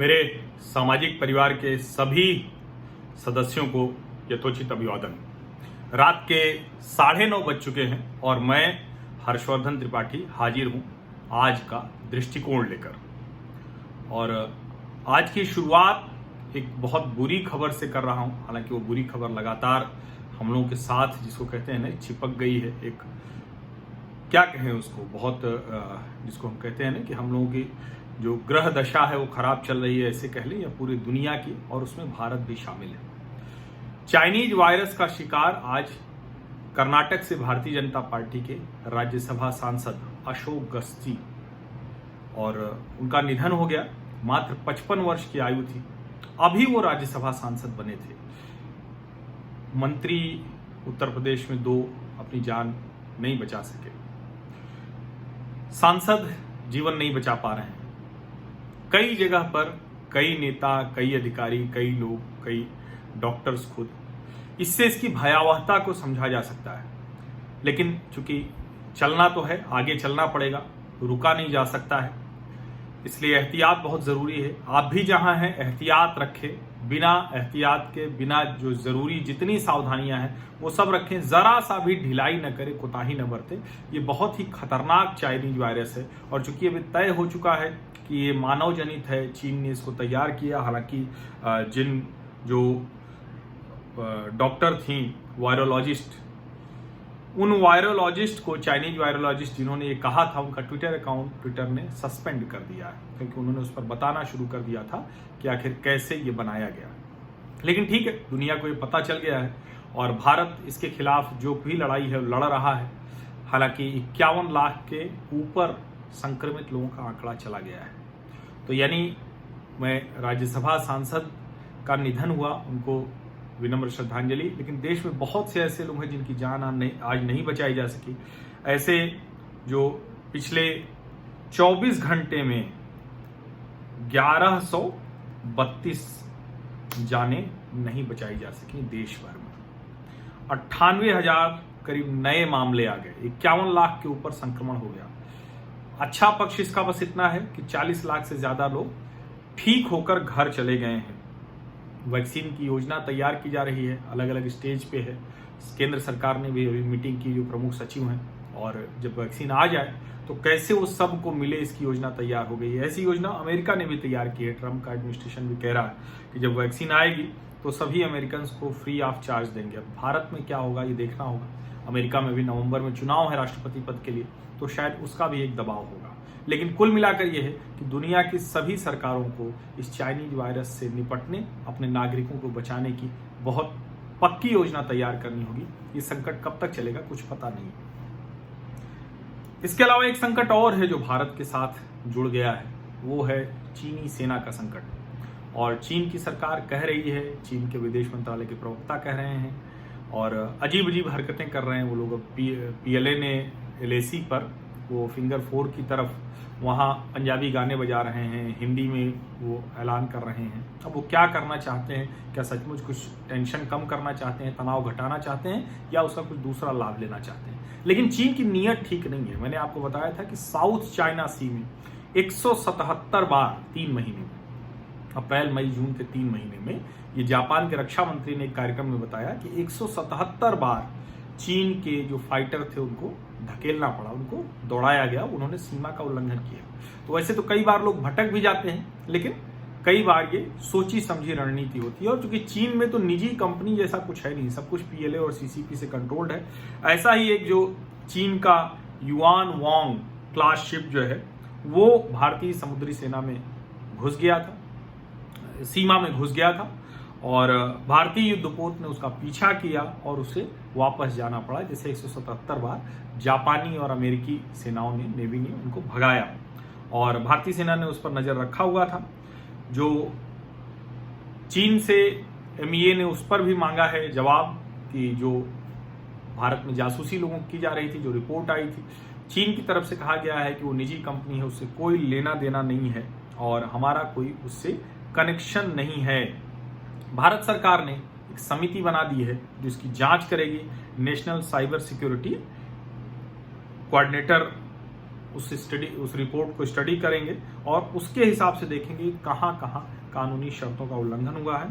मेरे सामाजिक परिवार के सभी सदस्यों को यथोचित अभिवादन। रात के 9:30 बज चुके हैं और मैं हर्षवर्धन त्रिपाठी हाजिर हूं आज का दृष्टिकोण लेकर। और आज की शुरुआत एक बहुत बुरी खबर से कर रहा हूं। हालांकि वो बुरी खबर लगातार हम लोगों के साथ, जिसको कहते हैं ना, चिपक गई है। एक क्या कहें उसको, बहुत जिसको हम कहते हैं ना कि हम लोगों की जो ग्रह दशा है वो खराब चल रही है, ऐसे कह लें, या पूरी दुनिया की, और उसमें भारत भी शामिल है। चाइनीज वायरस का शिकार आज कर्नाटक से भारतीय जनता पार्टी के राज्यसभा सांसद अशोक गस्ती, और उनका निधन हो गया। मात्र 55 वर्ष की आयु थी। अभी वो राज्यसभा सांसद बने थे। मंत्री उत्तर प्रदेश में 2 अपनी जान नहीं बचा सके। सांसद जीवन नहीं बचा पा रहे हैं। कई जगह पर कई नेता, कई अधिकारी, कई लोग, कई डॉक्टर्स खुद, इससे इसकी भयावहता को समझा जा सकता है। लेकिन चूंकि चलना तो है, आगे चलना पड़ेगा, रुका नहीं जा सकता है। इसलिए एहतियात बहुत ज़रूरी है। आप भी जहां हैं एहतियात रखें। बिना एहतियात के, बिना जो ज़रूरी जितनी सावधानियां हैं वो सब रखें। ज़रा सा भी ढिलाई न करें, कोताही न बरतें। ये बहुत ही खतरनाक चाइनीज वायरस है, और चूंकि अभी तय हो चुका है कि ये मानव जनित है, चीन ने इसको तैयार किया। हालांकि जिन जो डॉक्टर थी, वायरोलॉजिस्ट, उन वायरोलॉजिस्ट को, चाइनीज वायरोलॉजिस्ट जिन्होंने ये कहा था, उनका ट्विटर अकाउंट ट्विटर ने सस्पेंड कर दिया है, क्योंकि उन्होंने उस पर बताना शुरू कर दिया था कि आखिर कैसे ये बनाया गया। लेकिन ठीक है, दुनिया को ये पता चल गया है और भारत इसके खिलाफ जो भी लड़ाई है लड़ रहा है। हालांकि 51 लाख के ऊपर संक्रमित लोगों का आंकड़ा चला गया है। तो यानी मैं राज्यसभा सांसद का निधन हुआ, उनको विनम्र श्रद्धांजलि। लेकिन देश में बहुत से ऐसे लोग हैं जिनकी जान आज नहीं बचाई जा सकी। ऐसे जो पिछले 24 घंटे में 1132 जानें नहीं बचाई जा सकी देश भर में। 98,000 करीब नए मामले आ गए। 51 लाख के ऊपर संक्रमण हो गया। अच्छा पक्ष इसका बस इतना है कि 40 लाख से ज्यादा लोग ठीक होकर घर चले गए हैं। वैक्सीन की योजना तैयार की जा रही है, अलग अलग स्टेज पे है। केंद्र सरकार ने भी अभी मीटिंग की, जो प्रमुख सचिव हैं, और जब वैक्सीन आ जाए तो कैसे वो सबको मिले, इसकी योजना तैयार हो गई है। ऐसी योजना अमेरिका ने भी तैयार की है। ट्रम्प का एडमिनिस्ट्रेशन भी कह रहा है कि जब वैक्सीन आएगी तो सभी अमेरिकन को फ्री ऑफ चार्ज देंगे। अब भारत में क्या होगा ये देखना होगा। अमेरिका में भी नवंबर में चुनाव है राष्ट्रपति पद के लिए, तो शायद उसका भी एक दबाव होगा। लेकिन कुल मिलाकर यह है कि दुनिया की सभी सरकारों को इस चाइनीज वायरस से निपटने, अपने नागरिकों को बचाने की बहुत पक्की योजना तैयार करनी होगी। ये संकट कब तक चलेगा कुछ पता नहीं। इसके अलावा एक संकट और है जो भारत के साथ जुड़ गया है, वो है चीनी सेना का संकट। और चीन की सरकार कह रही है, चीन के विदेश मंत्रालय के प्रवक्ता कह रहे हैं, और अजीब अजीब हरकतें कर रहे हैं वो लोग। PLA ने LAC पर वो फिंगर 4 की तरफ वहाँ पंजाबी गाने बजा रहे हैं, हिंदी में वो ऐलान कर रहे हैं। अब वो क्या करना चाहते हैं? क्या सचमुच कुछ टेंशन कम करना चाहते हैं, तनाव घटाना चाहते हैं, या उसका कुछ दूसरा लाभ लेना चाहते हैं? लेकिन चीन की नीयत ठीक नहीं है। मैंने आपको बताया था कि साउथ चाइना सी में 177 बार 3 महीने में, अप्रैल मई जून के 3 महीने में, ये जापान के रक्षा मंत्री ने एक कार्यक्रम में बताया कि 177 बार चीन के जो फाइटर थे उनको धकेलना पड़ा, उनको दौड़ाया गया, उन्होंने सीमा का उल्लंघन किया। तो वैसे तो कई बार लोग भटक भी जाते हैं, लेकिन कई बार ये सोची समझी रणनीति होती है। और चूंकि चीन में तो निजी कंपनी जैसा कुछ है नहीं, सब कुछ PLA और CCP से कंट्रोल्ड है। ऐसा ही एक जो चीन का युआन वांग क्लास शिप जो है, वो भारतीय समुद्री सेना में घुस गया था, सीमा में घुस गया था, और भारतीय युद्धपोत ने उसका पीछा किया और उसे वापस जाना पड़ा। जैसे 177 बार जापानी और अमेरिकी सेनाओं ने, नेवी ने उनको भगाया, और भारतीय सेना ने उस पर नजर रखा हुआ था। जो चीन से MEA ने उस पर भी मांगा है जवाब कि जो भारत में जासूसी लोगों की जा रही थी, जो रिपोर्ट आई थी, चीन की तरफ से कहा गया है कि वो निजी कंपनी है, उससे कोई लेना देना नहीं है और हमारा कोई उससे कनेक्शन नहीं है। भारत सरकार ने एक समिति बना दी है जो इसकी जांच करेगी। नेशनल साइबर सिक्योरिटी कोऑर्डिनेटर उस रिपोर्ट को स्टडी करेंगे और उसके हिसाब से देखेंगे कहां कहां कानूनी शर्तों का उल्लंघन हुआ है।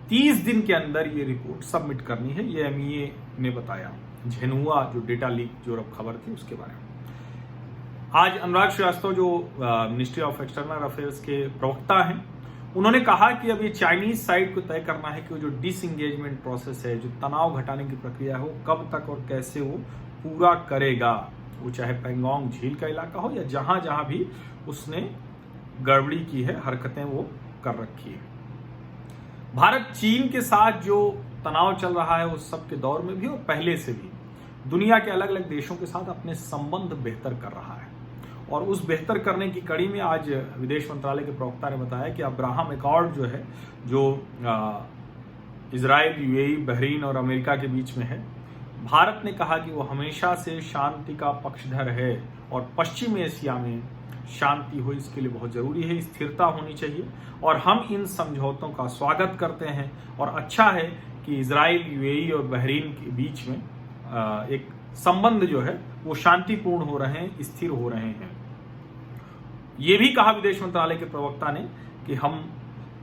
30 दिन के अंदर ये रिपोर्ट सबमिट करनी है, ये MEA ने बताया। झिनहुआ जो डेटा लीक जो अब खबर थी उसके बारे में आज अनुराग श्रीवास्तव जो मिनिस्ट्री ऑफ एक्सटर्नल अफेयर्स के प्रवक्ता हैं, उन्होंने कहा कि अब ये चाइनीज साइड को तय करना है कि वो जो डिसएंगेजमेंट प्रोसेस है, जो तनाव घटाने की प्रक्रिया है, वो कब तक और कैसे वो पूरा करेगा। वो चाहे पैंगोंग झील का इलाका हो या जहां जहां भी उसने गड़बड़ी की है, हरकतें वो कर रखी है। भारत चीन के साथ जो तनाव चल रहा है उस सब के दौर में भी और पहले से भी दुनिया के अलग अलग देशों के साथ अपने संबंध बेहतर कर रहा है। और उस बेहतर करने की कड़ी में आज विदेश मंत्रालय के प्रवक्ता ने बताया कि अब्राहम एकॉर्ड जो है, जो इजराइल, UAE, बहरीन और अमेरिका के बीच में है, भारत ने कहा कि वो हमेशा से शांति का पक्षधर है और पश्चिम एशिया में शांति हो इसके लिए बहुत जरूरी है, स्थिरता होनी चाहिए और हम इन समझौतों का स्वागत करते हैं। और अच्छा है कि इजराइल, UAE और बहरीन के बीच में एक संबंध जो है वो शांतिपूर्ण हो रहे हैं, स्थिर हो रहे हैं। ये भी कहा विदेश मंत्रालय के प्रवक्ता ने कि हम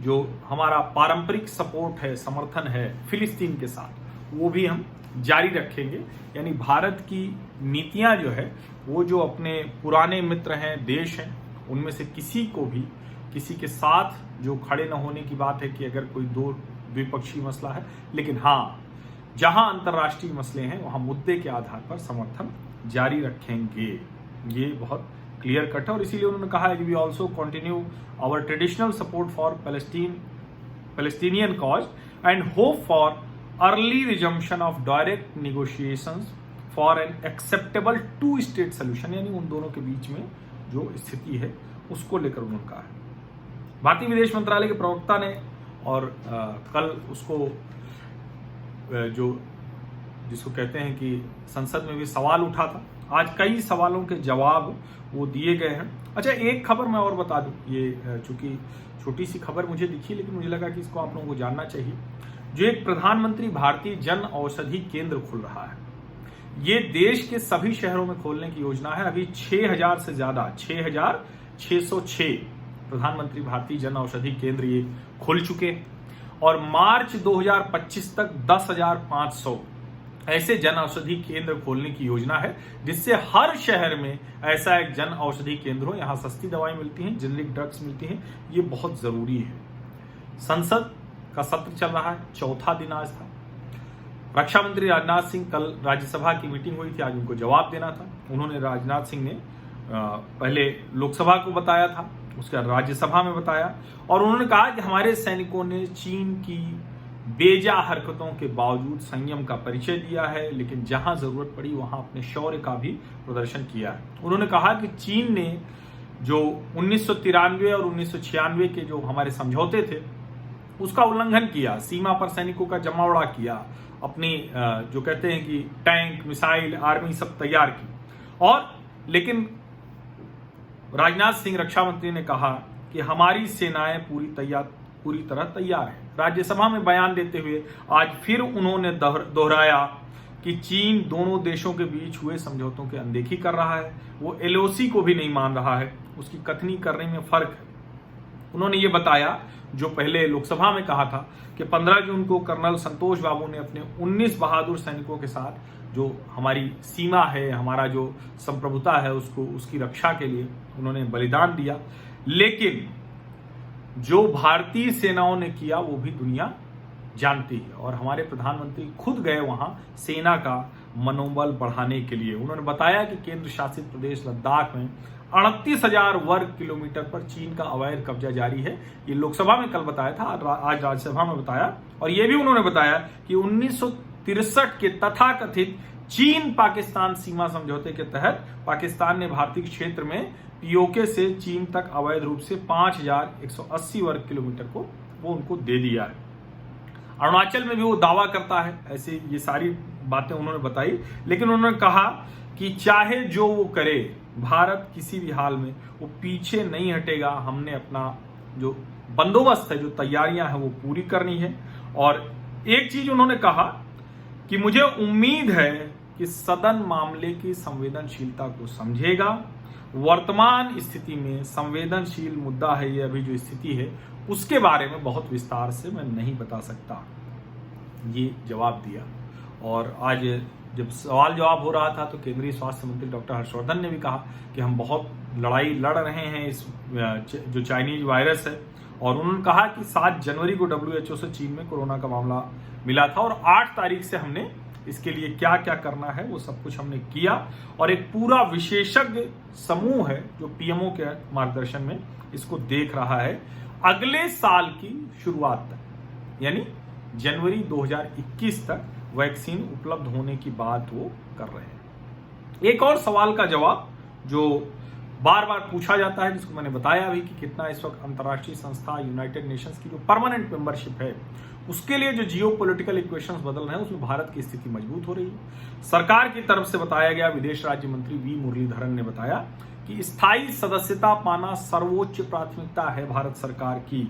जो हमारा पारंपरिक सपोर्ट है, समर्थन है फिलिस्तीन के साथ, वो भी हम जारी रखेंगे। यानी भारत की नीतियां जो है वो जो अपने पुराने मित्र हैं, देश हैं, उनमें से किसी को भी किसी के साथ जो खड़े न होने की बात है कि अगर कोई दो द्विपक्षीय मसला है, लेकिन हाँ जहां अंतर्राष्ट्रीय मसले हैं वहां मुद्दे के आधार पर समर्थन जारी रखेंगे। ये बहुत क्लियर कट है और इसीलिए उन्होंने कहा है कि we also continue our traditional support for Palestinian cause and hope for early resumption of direct negotiations for an acceptable 2 state solution. यानी उन दोनों के बीच में जो स्थिति है उसको लेकर उन्होंने कहा है। भारतीय विदेश मंत्रालय के प्रवक्ता ने और कल उसको जो जिसको कहते हैं कि संसद में भी सवाल उठा था, आज कई सवालों के जवाब वो दिए गए हैं। अच्छा, एक खबर मैं और बता दूं, ये चूंकि छोटी सी खबर मुझे दिखी लेकिन मुझे लगा कि इसको आप लोगों को जानना चाहिए। जो एक प्रधानमंत्री भारतीय जन औषधि केंद्र खुल रहा है, ये देश के सभी शहरों में खोलने की योजना है। अभी 6000 से ज्यादा 6606 प्रधानमंत्री भारतीय जन औषधि केंद्र ये खुल चुके हैं और मार्च 2025 तक 10,500 ऐसे जन औषधि केंद्र खोलने की योजना है, जिससे हर शहर में ऐसा एक जन औषधि केंद्र हो। यहाँ सस्ती दवाएं मिलती हैं, जेनरिक ड्रग्स मिलती हैं, ये बहुत जरूरी है। संसद का सत्र चल रहा है, 4था दिन आज था। रक्षा मंत्री राजनाथ सिंह, कल राज्यसभा की मीटिंग हुई थी, आज उनको जवाब देना था। उन्होंने राजनाथ सिंह ने पहले लोकसभा को बताया था, उसके बाद राज्यसभा में बताया और उन्होंने कहा कि हमारे सैनिकों ने चीन की बेजा हरकतों के बावजूद संयम का परिचय दिया है, लेकिन जहां जरूरत पड़ी वहां अपने शौर्य का भी प्रदर्शन किया है। उन्होंने कहा कि चीन ने जो 1993 और 1996 के जो हमारे समझौते थे उसका उल्लंघन किया, सीमा पर सैनिकों का जमावड़ा किया, अपनी जो कहते हैं कि टैंक, मिसाइल, आर्मी सब तैयार की। और लेकिन राजनाथ सिंह रक्षा मंत्री ने कहा कि हमारी सेनाएं पूरी तरह तैयार है। राज्यसभा में बयान देते हुए आज फिर उन्होंने दोहराया कि चीन दोनों देशों के बीच हुए समझौतों की अनदेखी कर रहा है, वो LOC को भी नहीं मान रहा है, उसकी कथनी करने में फर्क है। उन्होंने ये बताया जो पहले लोकसभा में कहा था कि 15 जून को कर्नल संतोष बाबू ने अपने 19 बहादुर सैनिकों के साथ जो हमारी सीमा है, हमारा जो संप्रभुता है, उसकी रक्षा के लिए उन्होंने बलिदान दिया। लेकिन जो भारतीय सेनाओं ने किया वो भी दुनिया जानती है और हमारे प्रधानमंत्री खुद गए वहां सेना का मनोबल बढ़ाने के लिए। उन्होंने बताया कि केंद्र शासित प्रदेश लद्दाख में 38,000 वर्ग किलोमीटर पर चीन का अवैध कब्जा जारी है। ये लोकसभा में कल बताया था, आज राज्यसभा में बताया। और ये भी उन्होंने बताया कि 1963 के तथाकथित चीन पाकिस्तान सीमा समझौते के तहत पाकिस्तान ने भारतीय क्षेत्र में POK से चीन तक अवैध रूप से 5,180 वर्ग किलोमीटर को वो उनको दे दिया है। अरुणाचल में भी वो दावा करता है, ऐसे ये सारी बातें उन्होंने बताई। लेकिन उन्होंने कहा कि चाहे जो वो करे, भारत किसी भी हाल में वो पीछे नहीं हटेगा। हमने अपना जो बंदोबस्त है, जो तैयारियां हैं वो पूरी करनी है। और एक चीज उन्होंने कहा कि मुझे उम्मीद है कि सदन मामले की संवेदनशीलता को समझेगा। वर्तमान स्थिति में संवेदनशील मुद्दा है ये, अभी जो स्थिति है उसके बारे में बहुत विस्तार से मैं नहीं बता सकता, ये जवाब दिया। और आज जब सवाल जवाब हो रहा था तो केंद्रीय स्वास्थ्य मंत्री डॉक्टर हर्षवर्धन ने भी कहा कि हम बहुत लड़ाई लड़ रहे हैं इस जो चाइनीज वायरस है, और उन्होंने कहा कि 7 जनवरी को WHO से चीन में कोरोना का मामला मिला था और 8 तारीख से हमने इसके लिए क्या क्या करना है वो सब कुछ हमने किया, और एक पूरा विशेषज्ञ समूह है जो PMO के मार्गदर्शन में इसको देख रहा है अगले साल की शुरुआत तक, यानी जनवरी 2021 तक वैक्सीन उपलब्ध होने की बात वो कर रहे हैं। एक और सवाल का जवाब जो बार बार पूछा जाता है, जिसको मैंने बताया अभी कि कितना इस वक्त अंतर्राष्ट्रीय संस्था यूनाइटेड नेशंस की जो परमानेंट मेंबरशिप है उसके लिए जो जियो पॉलिटिकल इक्वेशंस बदल रहे हैं उसमें भारत की स्थिति मजबूत हो रही है। सरकार की तरफ से बताया गया, विदेश राज्य मंत्री वी मुरलीधरन ने बताया कि स्थायी सदस्यता पाना सर्वोच्च प्राथमिकता है भारत सरकार की,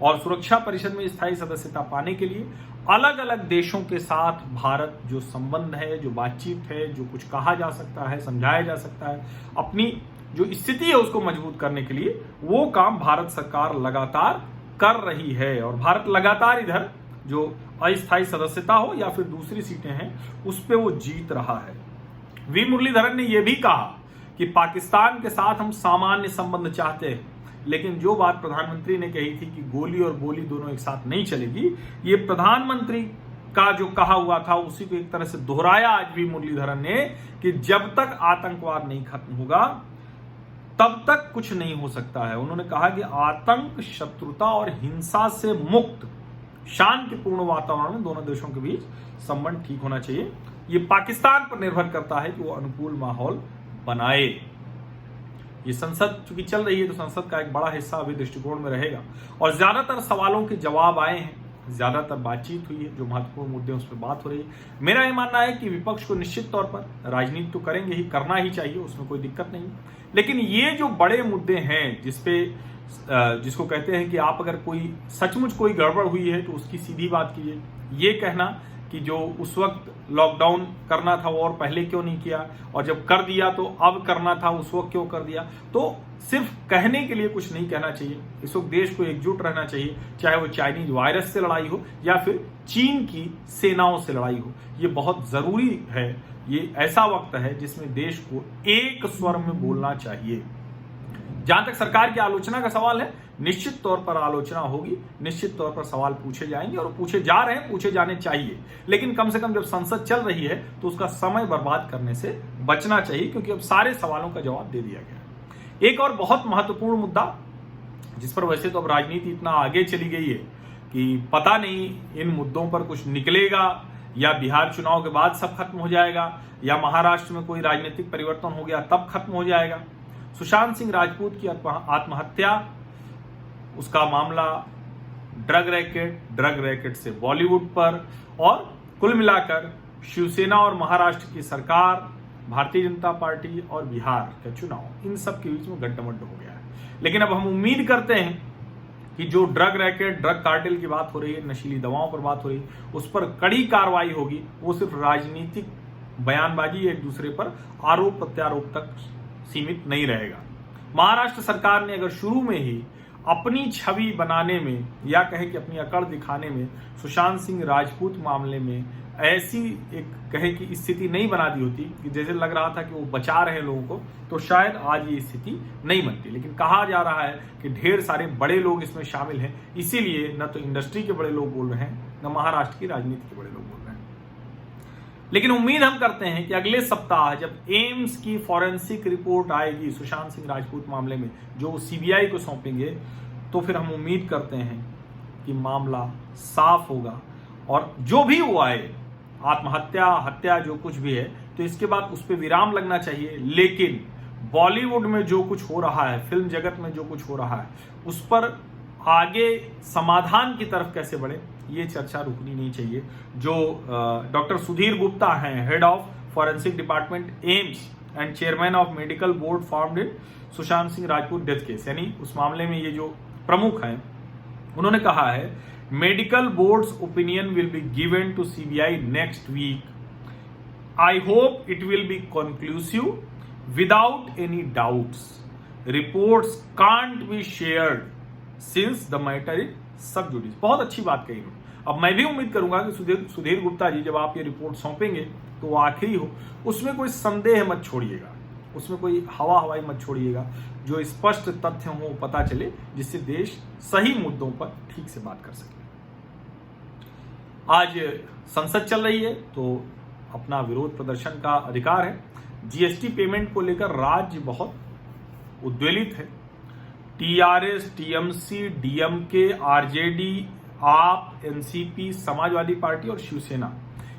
और सुरक्षा परिषद में स्थायी सदस्यता पाने के लिए अलग अलग देशों के साथ भारत जो संबंध है, जो बातचीत है, जो कुछ कहा जा सकता है, समझाया जा सकता है, अपनी जो स्थिति है उसको मजबूत करने के लिए वो काम भारत सरकार लगातार कर रही है। और भारत लगातार इधर जो अस्थायी सदस्यता हो या फिर दूसरी सीटें हैं उस पे वो जीत रहा है। वी मुरलीधरन ने यह भी कहा कि पाकिस्तान के साथ हम सामान्य संबंध चाहते हैं, लेकिन जो बात प्रधानमंत्री ने कही थी कि गोली और बोली दोनों एक साथ नहीं चलेगी, ये प्रधानमंत्री का जो कहा हुआ था उसी को एक तरह से दोहराया आज भी मुरलीधरन ने कि जब तक आतंकवाद नहीं खत्म होगा तब तक कुछ नहीं हो सकता है। उन्होंने कहा कि आतंक, शत्रुता और हिंसा से मुक्त शांतिपूर्ण वातावरण में दोनों देशों के बीच संबंध ठीक होना चाहिए। ये पाकिस्तान पर निर्भर करता है कि वो अनुकूल माहौल बनाए। ये संसद चूंकि चल रही है तो संसद का एक बड़ा हिस्सा अभी दृष्टिकोण में रहेगा, और ज्यादातर सवालों के जवाब आए हैं, ज्यादातर बातचीत हुई है, जो महत्वपूर्ण मुद्दे उस पर बात हो रही है। मेरा ये मानना है कि विपक्ष को निश्चित तौर पर राजनीति तो करेंगे ही, करना ही चाहिए, उसमें कोई दिक्कत नहीं, लेकिन ये जो बड़े मुद्दे हैं जिसको कहते हैं कि आप अगर कोई सचमुच कोई गड़बड़ हुई है तो उसकी सीधी बात कीजिए। ये कहना कि जो उस वक्त लॉकडाउन करना था वो और पहले क्यों नहीं किया, और जब कर दिया तो अब करना था उस वक्त क्यों कर दिया, तो सिर्फ कहने के लिए कुछ नहीं कहना चाहिए। इस वक्त देश को एकजुट रहना चाहिए, चाहे वो चाइनीज वायरस से लड़ाई हो या फिर चीन की सेनाओं से लड़ाई हो। ये बहुत जरूरी है, ये ऐसा वक्त है जिसमें देश को एक स्वर में बोलना चाहिए। जहां तक सरकार की आलोचना का सवाल है, निश्चित तौर पर आलोचना होगी, निश्चित तौर पर सवाल पूछे जाएंगे और पूछे जा रहे हैं, पूछे जाने चाहिए, लेकिन कम से कम जब संसद चल रही है तो उसका समय बर्बाद करने से बचना चाहिए, क्योंकि अब सारे सवालों का जवाब दे दिया गया है। एक और बहुत महत्वपूर्ण मुद्दा जिस पर वैसे तो अब राजनीति इतना आगे चली गई है कि पता नहीं इन मुद्दों पर कुछ निकलेगा या बिहार चुनाव के बाद सब खत्म हो जाएगा या महाराष्ट्र में कोई राजनीतिक परिवर्तन हो गया तब खत्म हो जाएगा। सुशांत सिंह राजपूत की आत्महत्या, उसका मामला ड्रग रैकेट से बॉलीवुड पर, और कुल मिलाकर शिवसेना और महाराष्ट्र की सरकार, भारतीय जनता पार्टी और बिहार का चुनाव, इन सब के बीच में गड्ढामड्ढ हो गया है। लेकिन अब हम उम्मीद करते हैं कि जो ड्रग रैकेट, ड्रग कार्टेल की बात हो रही है, नशीली दवाओं पर बात हो रही है, उस पर कड़ी कार्रवाई होगी। वो सिर्फ राजनीतिक बयानबाजी, एक दूसरे पर आरोप प्रत्यारोप तक सीमित नहीं रहेगा। महाराष्ट्र सरकार ने अगर शुरू में ही अपनी छवि बनाने में या कहे कि अपनी अकड़ दिखाने में सुशांत सिंह राजपूत मामले में ऐसी एक कहे कि स्थिति नहीं बना दी होती कि जैसे लग रहा था कि वो बचा रहे लोगों को, तो शायद आज ये स्थिति नहीं बनती। लेकिन कहा जा रहा है कि ढेर सारे बड़े लोग इसमें शामिल हैं, इसीलिए न तो इंडस्ट्री के बड़े लोग बोल रहे हैं न महाराष्ट्र की राजनीति के बड़े लोग बोल रहे हैं। लेकिन उम्मीद हम करते हैं कि अगले सप्ताह जब एम्स की फॉरेंसिक रिपोर्ट आएगी सुशांत सिंह राजपूत मामले में, जो सीबीआई को सौंपेंगे, तो फिर हम उम्मीद करते हैं कि मामला साफ होगा, और जो भी वो आए, आत्महत्या, हत्या, जो कुछ भी है, तो इसके बाद उस पर विराम लगना चाहिए। लेकिन बॉलीवुड में जो कुछ हो रहा है, फिल्म जगत में जो कुछ हो रहा है, उस पर आगे समाधान की तरफ कैसे बढ़े, ये चर्चा रुकनी नहीं चाहिए। जो डॉक्टर सुधीर गुप्ता हैं, head of forensic department AIIMS and chairman of medical board formed in Sushant Singh Rajput death case, यानी उस मामले में ये जो प्रमुख हैं, उन्होंने कहा है medical boards opinion will be given to CBI next week. I hope it will be conclusive without any doubts. Reports can't be shared since the matter is सब जुडिस। बहुत अच्छी बात कही उन्होंने। अब मैं भी उम्मीद करूंगा कि सुधीर गुप्ता जी जब आप ये रिपोर्ट सौंपेंगे तो वो आखिरी हो, उसमें कोई संदेह मत छोड़िएगा, उसमें कोई हवाई मत छोड़िएगा, जो स्पष्ट तथ्य हो पता चले, जिससे देश सही मुद्दों पर ठीक से बात कर सके। आज संसद चल रही है तो अपना विरोध प्रदर्शन का अधिकार है। जीएसटी पेमेंट को लेकर राज्य बहुत उद्वेलित है। टीआरएस, टीएमसी, डीएमके, आरजेडी, आप, एनसीपी, समाजवादी पार्टी और शिवसेना,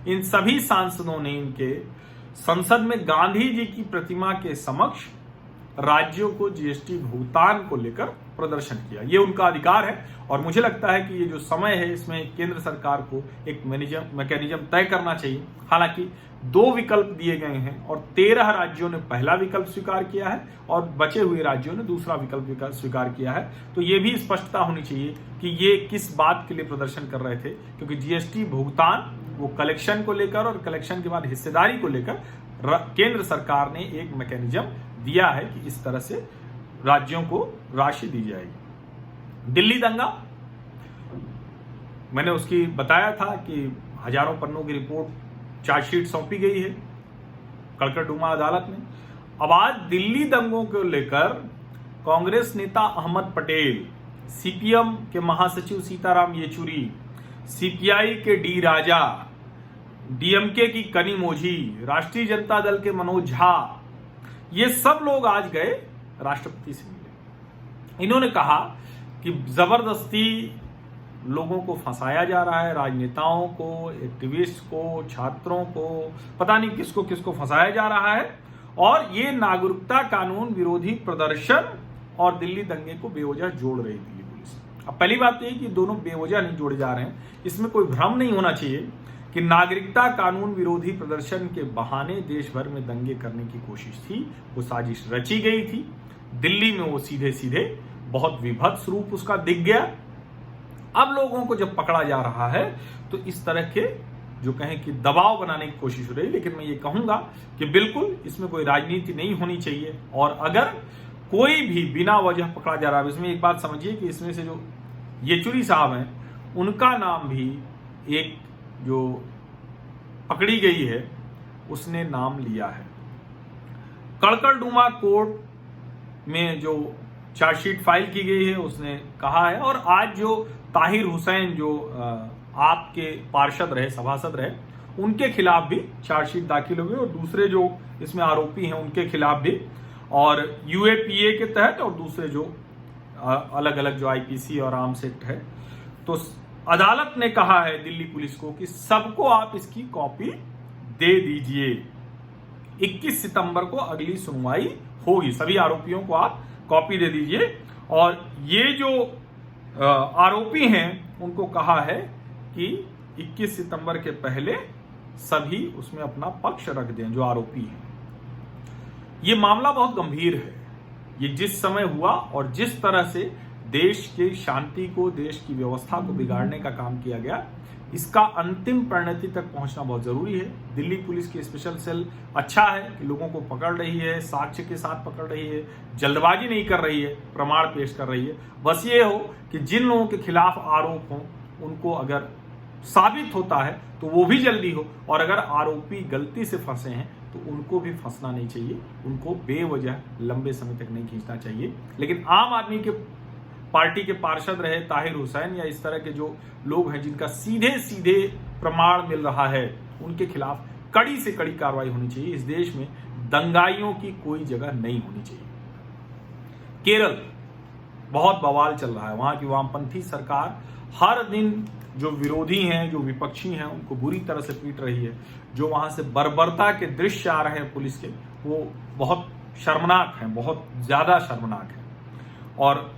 इन सभी सांसदों ने इनके संसद में गांधी जी की प्रतिमा के समक्ष राज्यों को जीएसटी भुगतान को लेकर प्रदर्शन किया। ये उनका अधिकार है और मुझे लगता है कि ये जो समय है इसमें केंद्र सरकार को एक मैकेनिज्म तय करना चाहिए। हालांकि 2 विकल्प दिए गए हैं और 13 राज्यों ने पहला विकल्प स्वीकार किया है और बचे हुए राज्यों ने दूसरा विकल्प स्वीकार किया है। तो ये भी स्पष्टता होनी चाहिए कि ये किस बात के लिए प्रदर्शन कर रहे थे, क्योंकि जीएसटी भुगतान वो कलेक्शन को लेकर और कलेक्शन के बाद हिस्सेदारी को लेकर केंद्र सरकार ने एक मैकेनिज्म दिया है कि इस तरह से राज्यों को राशि दी जाएगी। दिल्ली दंगा, मैंने उसकी बताया था कि हजारों पन्नों की रिपोर्ट, चार्जशीट सौंपी गई है कड़कड़डुमा अदालत में। अब आज दिल्ली दंगों को लेकर कांग्रेस नेता अहमद पटेल, सीपीएम के महासचिव सीताराम येचुरी, सीपीआई के डी राजा, डीएमके की कनी मोझी, राष्ट्रीय जनता दल के मनोज झा, ये सब लोग आज गए राष्ट्रपति से मिले। इन्होंने कहा कि जबरदस्ती लोगों को फंसाया जा रहा है, राजनेताओं को, एक्टिविस्ट को, छात्रों को, पता नहीं किसको किसको फंसाया जा रहा है और ये नागरिकता कानून विरोधी प्रदर्शन और दिल्ली दंगे को बेवजह जोड़ रही दिल्ली पुलिस। अब पहली बात तो ये कि दोनों बेवजह नहीं जोड़े जा रहे हैं, इसमें कोई भ्रम नहीं होना चाहिए कि नागरिकता कानून विरोधी प्रदर्शन के बहाने देश भर में दंगे करने की कोशिश थी, वो साजिश रची गई थी। दिल्ली में वो सीधे सीधे बहुत विभत्स रूप उसका दिख गया। अब लोगों को जब पकड़ा जा रहा है तो इस तरह के जो कहें कि दबाव बनाने की कोशिश हो रही है, लेकिन मैं ये कहूंगा कि बिल्कुल इसमें कोई राजनीति नहीं होनी चाहिए। और अगर कोई भी बिना वजह पकड़ा जा रहा है, इसमें एक बात समझिए कि इसमें से जो येचुरी साहब हैं उनका नाम भी एक जो पकड़ी गई है उसने नाम लिया है। कड़कड़डुमा कोर्ट में जो चार्जशीट फाइल की गई है उसने कहा है, और आज जो ताहिर हुसैन जो आपके पार्षद रहे, सभासद रहे, उनके खिलाफ भी चार्जशीट दाखिल हो गई और दूसरे जो इसमें आरोपी हैं उनके खिलाफ भी, और यूएपीए के तहत और दूसरे जो अलग अलग जो आईपीसी और आर्म्स एक्ट है। तो अदालत ने कहा है दिल्ली पुलिस को कि सबको आप इसकी कॉपी दे दीजिए। 21 सितंबर को अगली सुनवाई होगी, सभी आरोपियों को आप कॉपी दे दीजिए। और ये जो आरोपी हैं उनको कहा है कि 21 सितंबर के पहले सभी उसमें अपना पक्ष रख दें जो आरोपी हैं। ये मामला बहुत गंभीर है। ये जिस समय हुआ और जिस तरह से देश की शांति को, देश की व्यवस्था को बिगाड़ने का काम किया गया, इसका अंतिम परिणति तक पहुंचना बहुत जरूरी है। दिल्ली पुलिस की स्पेशल सेल अच्छा है कि लोगों को पकड़ रही है, साक्ष्य के साथ पकड़ रही है, जल्दबाजी नहीं कर रही है, प्रमाण पेश कर रही है। बस ये हो कि जिन लोगों के खिलाफ आरोप हो उनको अगर साबित होता है तो वो भी जल्दी हो, और अगर आरोपी गलती से फंसे हैं तो उनको भी फंसना नहीं चाहिए, उनको बेवजह लंबे समय तक नहीं खींचना चाहिए। लेकिन आम आदमी के पार्टी के पार्षद रहे ताहिर हुसैन या इस तरह के जो लोग हैं जिनका सीधे सीधे प्रमाण मिल रहा है, उनके खिलाफ कड़ी से कड़ी कार्रवाई होनी चाहिए। इस देश में दंगाइयों की कोई जगह नहीं होनी चाहिए। केरल बहुत बवाल चल रहा है, वहां की वामपंथी सरकार हर दिन जो विरोधी हैं, जो विपक्षी हैं, उनको बुरी तरह से पीट रही है। जो वहां से बर्बरता के दृश्य आ रहे हैं पुलिस के, वो बहुत शर्मनाक हैं, बहुत ज्यादा शर्मनाक हैं। और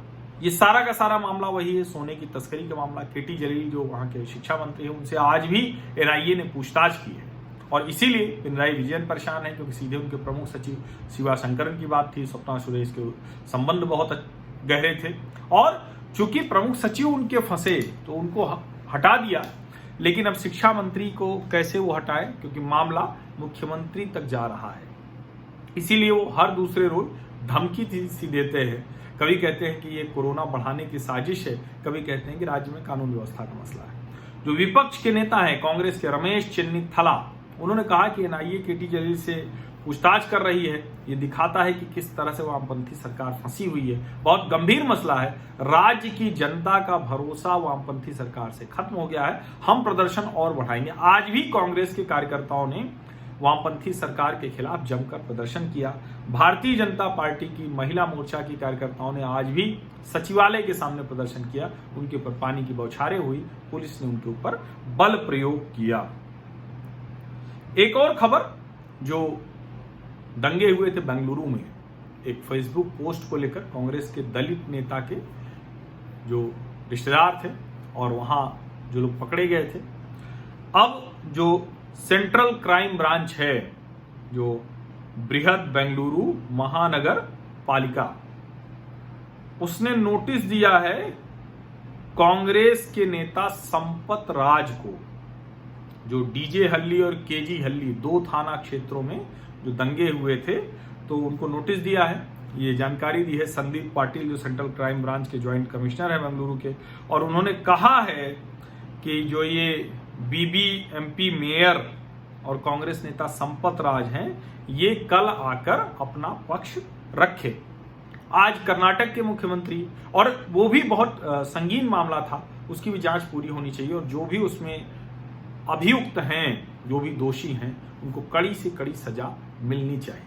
ये सारा का सारा मामला वही है, सोने की तस्करी का मामला। केटी जलील जो वहां के शिक्षा मंत्री हैं, उनसे आज भी एनआईए ने पूछताछ की है, और इसीलिए पिनराई विजयन परेशान है, क्योंकि सीधे उनके प्रमुख सचिव शिवाशंकरन की बात थी, स्वप्ना सुरेश के संबंध बहुत गहरे थे, और चूंकि प्रमुख सचिव उनके फंसे तो उनको हटा दिया। लेकिन अब शिक्षा मंत्री को कैसे वो हटाए, क्योंकि मामला मुख्यमंत्री तक जा रहा है, इसीलिए वो हर दूसरे रोज धमकी सी देते हैं। कभी कहते हैं कि ये कोरोना बढ़ाने की साजिश है, कभी कहते हैं कि राज्य में कानून व्यवस्था का मसला है। जो विपक्ष के नेता हैं कांग्रेस के रमेश चेन्निथला, उन्होंने कहा कि एनआईए केटी जलील से पूछताछ कर रही है, ये दिखाता है कि किस तरह से वामपंथी सरकार फंसी हुई है। बहुत गंभीर मसला है, राज्य की जनता का भरोसा वामपंथी सरकार से खत्म हो गया है, हम प्रदर्शन और बढ़ाएंगे। आज भी कांग्रेस के कार्यकर्ताओं ने वामपंथी सरकार के खिलाफ जमकर प्रदर्शन किया। भारतीय जनता पार्टी की महिला मोर्चा की कार्यकर्ताओं ने आज भी सचिवालय के सामने प्रदर्शन किया, उनके ऊपर पानी की बौछारें हुई, पुलिस ने उनके ऊपर बल प्रयोग किया। एक और खबर, जो दंगे हुए थे बेंगलुरु में एक फेसबुक पोस्ट को लेकर, कांग्रेस के दलित नेता के जो रिश्तेदार थे और वहां जो लोग पकड़े गए थे। अब जो सेंट्रल क्राइम ब्रांच है, जो बृहद बेंगलुरु महानगर पालिका, उसने नोटिस दिया है कांग्रेस के नेता संपत राज को, जो डीजे हल्ली और केजी हल्ली 2 थाना क्षेत्रों में जो दंगे हुए थे, तो उनको नोटिस दिया है। ये जानकारी दी है संदीप पाटिल, जो सेंट्रल क्राइम ब्रांच के ज्वाइंट कमिश्नर है बेंगलुरु के, और उन्होंने कहा है कि जो ये बीबीएमपी मेयर और कांग्रेस नेता संपत राज हैं, ये कल आकर अपना पक्ष रखे। आज कर्नाटक के मुख्यमंत्री, और वो भी बहुत संगीन मामला था, उसकी भी जांच पूरी होनी चाहिए, और जो भी उसमें अभियुक्त हैं, जो भी दोषी हैं, उनको कड़ी से कड़ी सजा मिलनी चाहिए।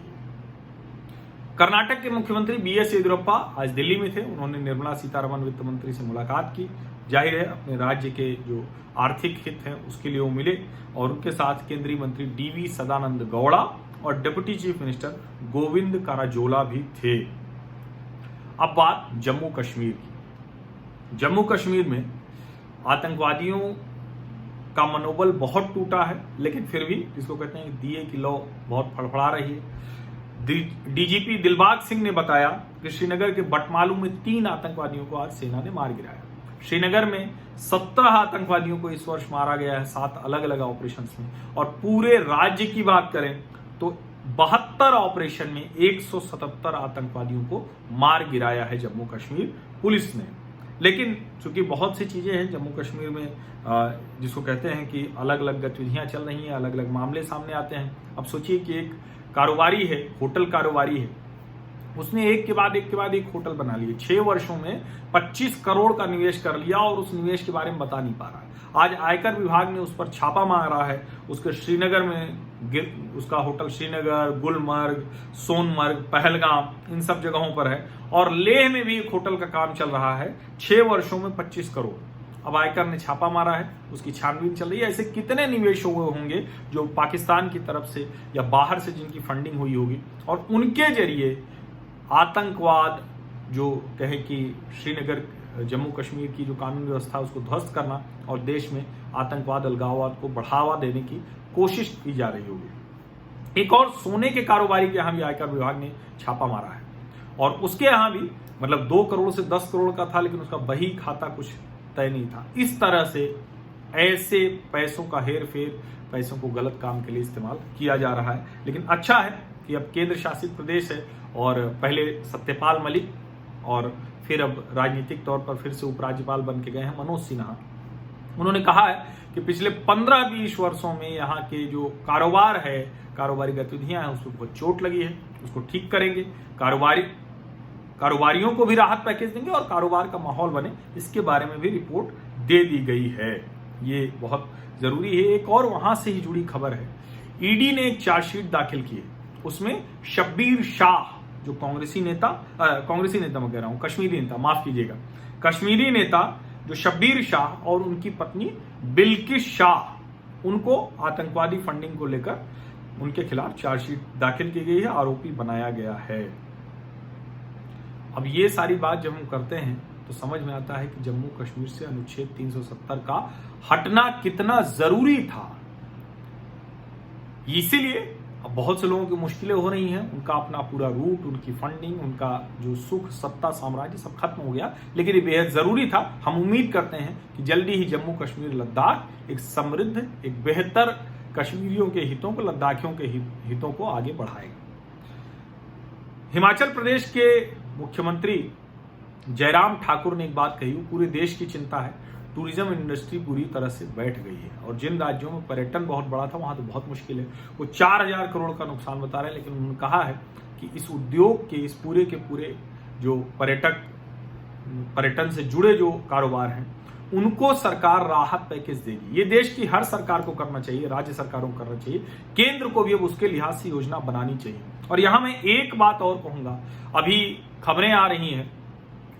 कर्नाटक के मुख्यमंत्री बीएस येदियुरप्पा आज दिल्ली में थे, उन्होंने निर्मला सीतारमण वित्त मंत्री से मुलाकात की। जाहिर है अपने राज्य के जो आर्थिक हित हैं उसके लिए वो मिले, और उनके साथ केंद्रीय मंत्री डीवी सदानंद गौड़ा और डिप्टी चीफ मिनिस्टर गोविंद काराजोला भी थे। अब बात जम्मू कश्मीर की। जम्मू कश्मीर में आतंकवादियों का मनोबल बहुत टूटा है, लेकिन फिर भी जिसको कहते हैं दिए की लौ बहुत फड़फड़ा रही है। डीजीपी दिलबाग सिंह ने बताया कि श्रीनगर के बटमालू में 3 आतंकवादियों को आज सेना ने मार गिराया। श्रीनगर में 17 आतंकवादियों को इस वर्ष मारा गया है 7 अलग अलग ऑपरेशंस में, और पूरे राज्य की बात करें तो 72 ऑपरेशन में 177 आतंकवादियों को मार गिराया है जम्मू कश्मीर पुलिस ने। लेकिन चूंकि बहुत सी चीजें हैं जम्मू कश्मीर में, जिसको कहते हैं कि अलग अलग गतिविधियां चल रही हैं, अलग अलग मामले सामने आते हैं। अब सोचिए कि एक कारोबारी है, होटल कारोबारी है, उसने एक के बाद एक होटल बना लिए, 6 वर्षों में 25 करोड़ का निवेश कर लिया, और उस निवेश के बारे में बता नहीं पा रहा है। आज आयकर विभाग ने उस पर छापा मारा है। उसके श्रीनगर में उसका होटल श्रीनगर, गुलमर्ग, सोनमर्ग, पहलगाम, इन सब जगहों पर है, और लेह में भी एक होटल का काम चल रहा है, 6 वर्षों में 25 करोड़। अब आयकर ने छापा मारा है, उसकी छानबीन चल रही है। ऐसे कितने निवेश हुए होंगे जो पाकिस्तान की तरफ से या बाहर से जिनकी फंडिंग हुई होगी, और उनके जरिए आतंकवाद, जो कहें कि श्रीनगर जम्मू कश्मीर की जो कानून व्यवस्था उसको ध्वस्त करना, और देश में आतंकवाद अलगाववाद को बढ़ावा देने की कोशिश की जा रही होगी। एक और सोने के कारोबारी के यहाँ भी आयकर विभाग ने छापा मारा है, और उसके यहाँ भी मतलब 2 करोड़ से 10 करोड़ का था, लेकिन उसका बही खाता कुछ तय नहीं था। इस तरह से ऐसे पैसों का हेर फेर, पैसों को गलत काम के लिए इस्तेमाल किया जा रहा है। लेकिन अच्छा है कि अब केंद्र शासित प्रदेश है, और पहले सत्यपाल मलिक और फिर अब राजनीतिक तौर पर फिर से उपराज्यपाल बन के गए हैं मनोज सिन्हा। उन्होंने कहा है कि पिछले 15-20 वर्षों में यहाँ के जो कारोबार है, कारोबारी गतिविधियां हैं, उसको बहुत चोट लगी है, उसको ठीक करेंगे, कारोबारियों को भी राहत पैकेज देंगे, और कारोबार का माहौल बने, इसके बारे में भी रिपोर्ट दे दी गई है। ये बहुत जरूरी है। एक और वहां से ही जुड़ी खबर है, ईडी ने एक चार्जशीट दाखिल की है, उसमें शब्बीर शाह, जो कांग्रेसी नेता मैं कह रहा हूं, कश्मीरी नेता, माफ कीजिएगा, कश्मीरी नेता जो शब्बीर शाह और उनकी पत्नी बिल्किस शाह, उनको आतंकवादी फंडिंग को लेकर उनके खिलाफ चार्जशीट दाखिल की गई है, आरोपी बनाया गया है। अब ये सारी बात जब हम करते हैं तो समझ में आता है कि जम्मू कश्मीर से अनुच्छेद 370 का हटना कितना जरूरी था। इसीलिए अब बहुत से लोगों की मुश्किलें हो रही हैं, उनका अपना पूरा रूट, उनकी फंडिंग, उनका जो सुख, सत्ता, साम्राज्य सब खत्म हो गया, लेकिन ये बेहद जरूरी था। हम उम्मीद करते हैं कि जल्दी ही जम्मू कश्मीर लद्दाख एक समृद्ध, एक बेहतर कश्मीरियों के हितों को, लद्दाखियों के हितों को आगे बढ़ाएगा। हिमाचल प्रदेश के मुख्यमंत्री जयराम ठाकुर ने एक बात कही, पूरे देश की चिंता है, टूरिज्म इंडस्ट्री पूरी तरह से बैठ गई है और जिन राज्यों में पर्यटन बहुत बड़ा था वहां तो बहुत मुश्किल है। वो 4000 करोड़ का नुकसान बता रहे हैं, लेकिन उन्होंने कहा है कि इस उद्योग के इस पूरे के पूरे जो पर्यटन से जुड़े जो कारोबार हैं उनको सरकार राहत पैकेज देगी। ये देश की हर सरकार को करना चाहिए, राज्य सरकारों को करना चाहिए, केंद्र को भी अब उसके लिहाज से योजना बनानी चाहिए। और यहां मैं एक बात और कहूंगा, अभी खबरें आ रही हैं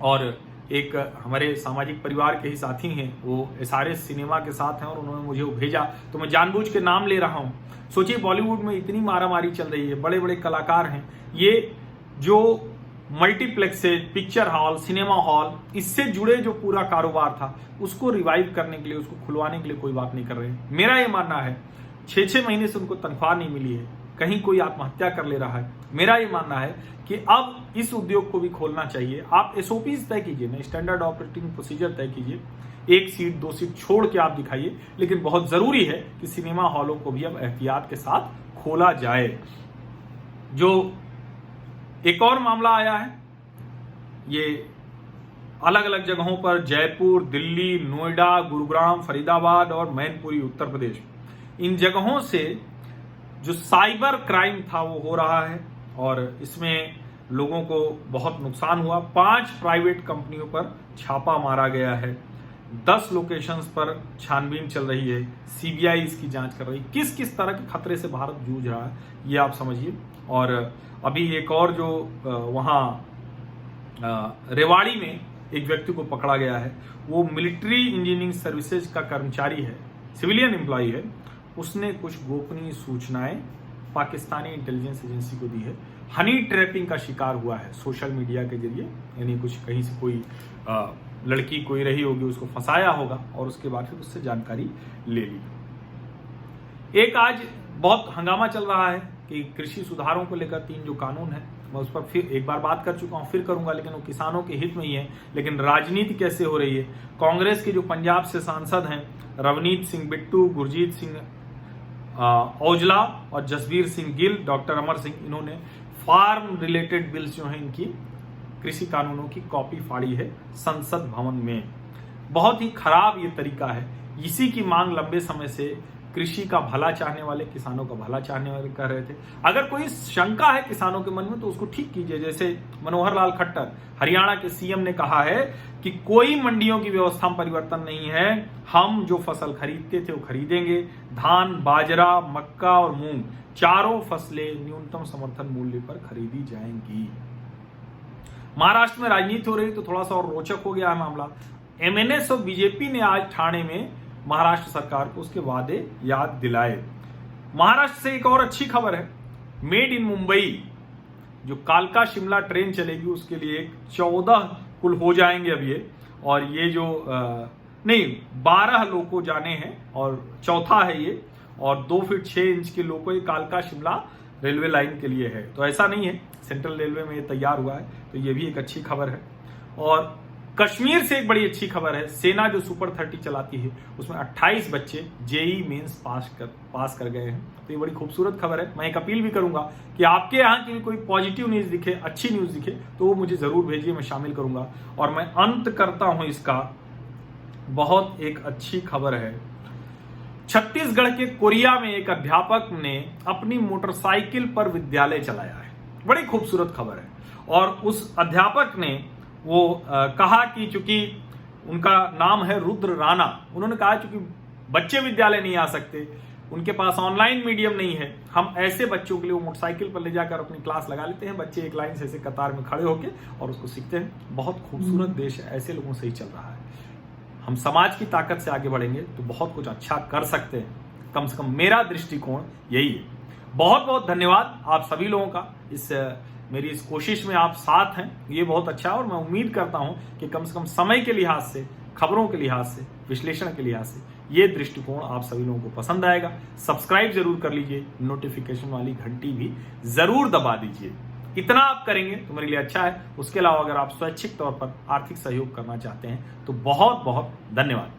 और एक हमारे सामाजिक परिवार के ही साथी हैं, वो एसआरएस सिनेमा के साथ हैं और उन्होंने मुझे वो भेजा, तो मैं जानबूझ के नाम ले रहा हूं। सोचिए बॉलीवुड में इतनी मारामारी चल रही है, बड़े बड़े कलाकार हैं, ये जो multiplexes, picture hall, cinema hall, इससे जुड़े जो पूरा कारोबार था उसको रिवाइव करने के लिए, उसको खुलवाने के लिए कोई बात नहीं कर रहे हैं। मेरा ये मानना है 6-6 महीने से उनको तनख्वाह नहीं मिली है, कहीं कोई आत्महत्या कर ले रहा है। मेरा ये मानना है कि अब इस उद्योग को भी खोलना चाहिए। आप एसओपीज तय कीजिए ना, स्टैंडर्ड ऑपरेटिंग प्रोसीजर तय कीजिए, 1 सीट 2 सीट छोड़ के आप दिखाइए, लेकिन बहुत जरूरी है कि सिनेमा हॉलों को भी अब एहतियात के साथ खोला जाए। जो एक और मामला आया है, ये अलग अलग जगहों पर जयपुर, दिल्ली, नोएडा, गुरुग्राम, फरीदाबाद और मैनपुरी उत्तर प्रदेश, इन जगहों से जो साइबर क्राइम था वो हो रहा है और इसमें लोगों को बहुत नुकसान हुआ। 5 प्राइवेट कंपनियों पर छापा मारा गया है, 10 लोकेशंस पर छानबीन चल रही है, सीबीआई इसकी जांच कर रही है। किस किस तरह के खतरे से भारत जूझ रहा है ये आप समझिए। और अभी एक और जो वहाँ रेवाड़ी में एक व्यक्ति को पकड़ा गया है, वो मिलिट्री इंजीनियरिंग सर्विसेज का कर्मचारी है, सिविलियन एम्प्लॉय है, उसने कुछ गोपनीय सूचनाएं पाकिस्तानी इंटेलिजेंस एजेंसी को दी है। हनी ट्रैपिंग का शिकार हुआ है सोशल मीडिया के जरिए, यानी कुछ कहीं से कोई लड़की कोई रही होगी, उसको फंसाया होगा और उसके बाद फिर उससे जानकारी ले ली। एक आज बहुत हंगामा चल रहा है कि कृषि सुधारों को लेकर 3 जो कानून है, मैं उस पर फिर एक बार बात कर चुका हूं, फिर करूंगा, लेकिन वो किसानों के हित में ही है। लेकिन राजनीति कैसे हो रही है, कांग्रेस के जो पंजाब से सांसद हैं रवनीत सिंह बिट्टू, गुरजीत सिंह औजला और जसबीर सिंह गिल, डॉक्टर अमर सिंह, इन्होंने फार्म रिलेटेड बिल्स जो हैं इनकी कृषि कानूनों की कॉपी फाड़ी है संसद भवन में। बहुत ही खराब ये तरीका है। इसी की मांग लंबे समय से कृषि का भला चाहने वाले, किसानों का भला चाहने वाले कर रहे थे। अगर कोई शंका है किसानों के मन में तो उसको ठीक कीजिए। जैसे मनोहर लाल खट्टर हरियाणा के सीएम ने कहा है कि कोई मंडियों की व्यवस्था में परिवर्तन नहीं है, हम जो फसल खरीदते थे वो खरीदेंगे। धान, बाजरा, मक्का और मूंग, चारों फसलें न्यूनतम समर्थन मूल्य पर खरीदी जाएंगी। महाराष्ट्र में राजनीति हो रही तो थोड़ा सा और रोचक हो गया है मामला। एमएनएस और बीजेपी ने आज ठाणे में महाराष्ट्र सरकार को उसके वादे याद दिलाए। महाराष्ट्र से एक और अच्छी खबर है, मेड इन मुंबई जो कालका शिमला ट्रेन चलेगी उसके लिए 14 कुल हो जाएंगे अब ये, और ये जो 12 लोको जाने हैं और चौथा है ये, और 2 फीट 6 इंच के लोको ये कालका शिमला रेलवे लाइन के लिए है। तो ऐसा नहीं है, सेंट्रल रेलवे में ये तैयार हुआ है, तो ये भी एक अच्छी खबर है। और कश्मीर से एक बड़ी अच्छी खबर है, सेना जो सुपर 30 चलाती है उसमें 28 बच्चे जेईई मेंस पास कर गए हैं। तो ये बड़ी खूबसूरत खबर है। मैं एक अपील भी करूंगा कि आपके यहाँ की भी कोई पॉजिटिव न्यूज दिखे, अच्छी न्यूज दिखे तो वो मुझे जरूर भेजिए, मैं शामिल करूंगा। और मैं अंत करता हूं इसका, बहुत एक अच्छी खबर है। छत्तीसगढ़ के कोरिया में एक अध्यापक ने अपनी मोटरसाइकिल पर विद्यालय चलाया है, बड़ी खूबसूरत खबर है। और उस अध्यापक ने वो कहा कि चूंकि उनका नाम है रुद्र राणा, उन्होंने कहा चूंकि बच्चे विद्यालय नहीं आ सकते, उनके पास ऑनलाइन मीडियम नहीं है, हम ऐसे बच्चों के लिए वो मोटरसाइकिल पर ले जाकर अपनी क्लास लगा लेते हैं, बच्चे एक लाइन से ऐसे कतार में खड़े होकर और उसको सीखते हैं। बहुत खूबसूरत देश है, ऐसे लोगों से ही चल रहा है। हम समाज की ताकत से आगे बढ़ेंगे तो बहुत कुछ अच्छा कर सकते हैं, कम से कम मेरा दृष्टिकोण यही है। बहुत बहुत धन्यवाद आप सभी लोगों का, मेरी इस कोशिश में आप साथ हैं, ये बहुत अच्छा है। और मैं उम्मीद करता हूं कि कम से कम समय के लिहाज से, खबरों के लिहाज से, विश्लेषण के लिहाज से ये दृष्टिकोण आप सभी लोगों को पसंद आएगा। सब्सक्राइब जरूर कर लीजिए, नोटिफिकेशन वाली घंटी भी जरूर दबा दीजिए। इतना आप करेंगे तो मेरे लिए अच्छा है। उसके अलावा अगर आप स्वैच्छिक तौर पर आर्थिक सहयोग करना चाहते हैं तो बहुत बहुत धन्यवाद।